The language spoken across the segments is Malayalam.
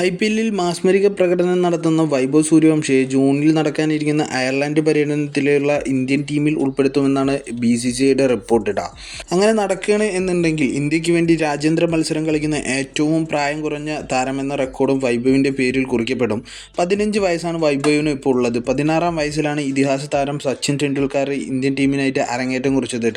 IPL-ൽ മാസ്മരിക പ്രകടനം നടത്തുന്ന വൈഭവ് സൂര്യവംശിയെ ജൂണിൽ നടക്കാനിരിക്കുന്ന അയർലൻഡ് പര്യടനത്തിലുള്ള ഇന്ത്യൻ ടീമിൽ ഉൾപ്പെടുത്തുമെന്നാണ് BCCIയുടെ റിപ്പോർട്ട്. അങ്ങനെ നടക്കുകയാണ് എന്നുണ്ടെങ്കിൽ ഇന്ത്യക്ക് വേണ്ടി രാജ്യാന്തര മത്സരം കളിക്കുന്ന ഏറ്റവും പ്രായം കുറഞ്ഞ താരമെന്ന റെക്കോർഡും വൈഭവിൻ്റെ പേരിൽ കുറിക്കപ്പെടും. 15 വയസ്സാണ് വൈഭവിന് ഇപ്പോൾ ഉള്ളത്. 16-ാം വയസ്സിലാണ് ഇതിഹാസ താരം സച്ചിൻ ടെണ്ടുൽക്കർ ഇന്ത്യൻ ടീമിനായിട്ട് അരങ്ങേറ്റം കുറിച്ചത്.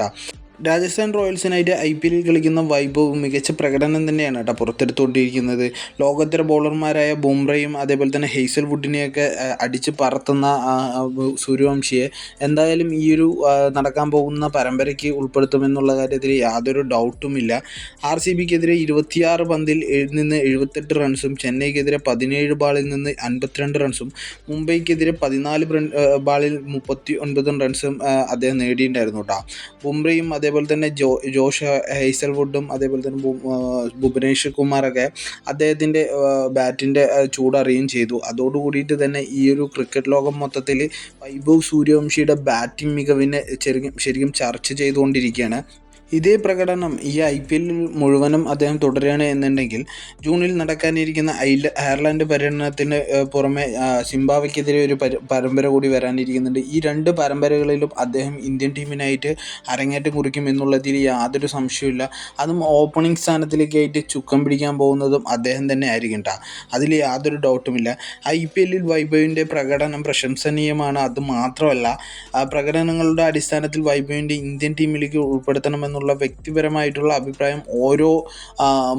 രാജസ്ഥാൻ റോയൽസിനായിട്ട് IPL-ൽ കളിക്കുന്ന വൈഭവ് മികച്ച പ്രകടനം തന്നെയാണ് പുറത്തെടുത്തുകൊണ്ടിരിക്കുന്നത്. ലോകോത്തര ബോളർമാരായ ബുംറയും അതേപോലെ തന്നെ ഹേസൽവുഡിനെയൊക്കെ അടിച്ച് പറത്തുന്ന സൂര്യവംശിയെ എന്തായാലും ഈ ഒരു നടക്കാൻ പോകുന്ന പരമ്പരയ്ക്ക് ഉൾപ്പെടുത്തുമെന്നുള്ള കാര്യത്തിൽ യാതൊരു ഡൗട്ടുമില്ല. RCBക്കെതിരെ 26 പന്തിൽ നിന്ന് 78 റൺസും ചെന്നൈക്കെതിരെ 17 ബാളിൽ നിന്ന് 52 റൺസും മുംബൈക്കെതിരെ 14 ബാളിൽ 39 റൺസും അദ്ദേഹം നേടിയിട്ടുണ്ടായിരുന്നു. ബുംറയും അതേപോലെ തന്നെ ജോഷ് ഹേസൽവുഡും അതേപോലെ തന്നെ ഭുവനേശ്വർ കുമാറൊക്കെ അദ്ദേഹത്തിൻ്റെ ബാറ്റിൻ്റെ ചൂടറിയുകയും ചെയ്തു. അതോടുകൂടിയിട്ട് തന്നെ ഈ ഒരു ക്രിക്കറ്റ് ലോകം മൊത്തത്തിൽ വൈഭവ് സൂര്യവംശിയുടെ ബാറ്റിംഗ് മികവിനെ ശരിക്കും ചർച്ച ചെയ്തുകൊണ്ടിരിക്കുകയാണ്. ഇതേ പ്രകടനം ഈ IPL-ൽ മുഴുവനും അദ്ദേഹം തുടരുകയാണ് എന്നുണ്ടെങ്കിൽ ജൂണിൽ നടക്കാനിരിക്കുന്ന അയർലൻഡ് പര്യടനത്തിന് പുറമെ സിംബാബ്വെക്കെതിരെ ഒരു പരമ്പര കൂടി വരാനിരിക്കുന്നുണ്ട്. ഈ 2 പരമ്പരകളിലും അദ്ദേഹം ഇന്ത്യൻ ടീമിനായിട്ട് അരങ്ങേറ്റം കുറിക്കും എന്നുള്ളതിൽ യാതൊരു സംശയവുമില്ല. അതും ഓപ്പണിംഗ് സ്ഥാനത്തിലേക്കായിട്ട് ചുക്കം പിടിക്കാൻ പോകുന്നതും അദ്ദേഹം തന്നെ ആയിരിക്കും. അതിൽ യാതൊരു ഡൗട്ടുമില്ല. IPL-ൽ വൈഭവിൻ്റെ പ്രകടനം പ്രശംസനീയമാണ്. അതുമാത്രമല്ല പ്രകടനങ്ങളുടെ അടിസ്ഥാനത്തിൽ വൈഭവിൻ്റെ ഇന്ത്യൻ ടീമിലേക്ക് ഉൾപ്പെടുത്തണമെന്നുള്ള വ്യക്തിപരമായിട്ടുള്ള അഭിപ്രായം ഓരോ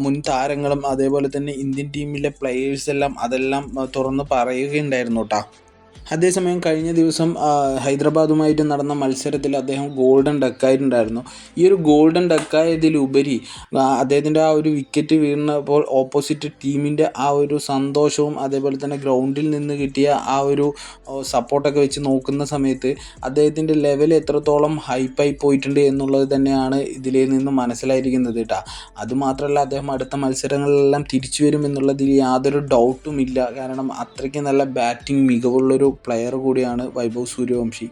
മുൻ താരങ്ങളും അതേപോലെ തന്നെ ഇന്ത്യൻ ടീമിലെ പ്ലെയേഴ്സെല്ലാം അതെല്ലാം തുറന്ന് പറയുകയുണ്ടായിരുന്നു. അതേസമയം കഴിഞ്ഞ ദിവസം ഹൈദരാബാദുമായിട്ട് നടന്ന മത്സരത്തിൽ അദ്ദേഹം ഗോൾഡൻ ഡക്കായിട്ടുണ്ടായിരുന്നു. ഈ ഒരു ഗോൾഡൻ ഡക്കായതിലുപരി അദ്ദേഹത്തിൻ്റെ ആ ഒരു വിക്കറ്റ് വീണപ്പോൾ ഓപ്പോസിറ്റ് ടീമിൻ്റെ ആ ഒരു സന്തോഷവും അതേപോലെ തന്നെ ഗ്രൗണ്ടിൽ നിന്ന് കിട്ടിയ ആ ഒരു സപ്പോർട്ടൊക്കെ വെച്ച് നോക്കുന്ന സമയത്ത് അദ്ദേഹത്തിൻ്റെ ലെവൽ എത്രത്തോളം ഹൈപ്പായി പോയിട്ടുണ്ട് എന്നുള്ളത് തന്നെയാണ് ഇതിൽ നിന്ന് മനസ്സിലായിരിക്കുന്നത്. അതുമാത്രമല്ല അദ്ദേഹം അടുത്ത മത്സരങ്ങളിലെല്ലാം തിരിച്ചു വരുമെന്നുള്ളതിൽ യാതൊരു ഡൗട്ടുമില്ല. കാരണം അത്രയ്ക്ക് നല്ല ബാറ്റിംഗ് മികവുള്ളൊരു പ്ലെയർ കൂടിയാണ് വൈഭവ് സൂര്യവംശി.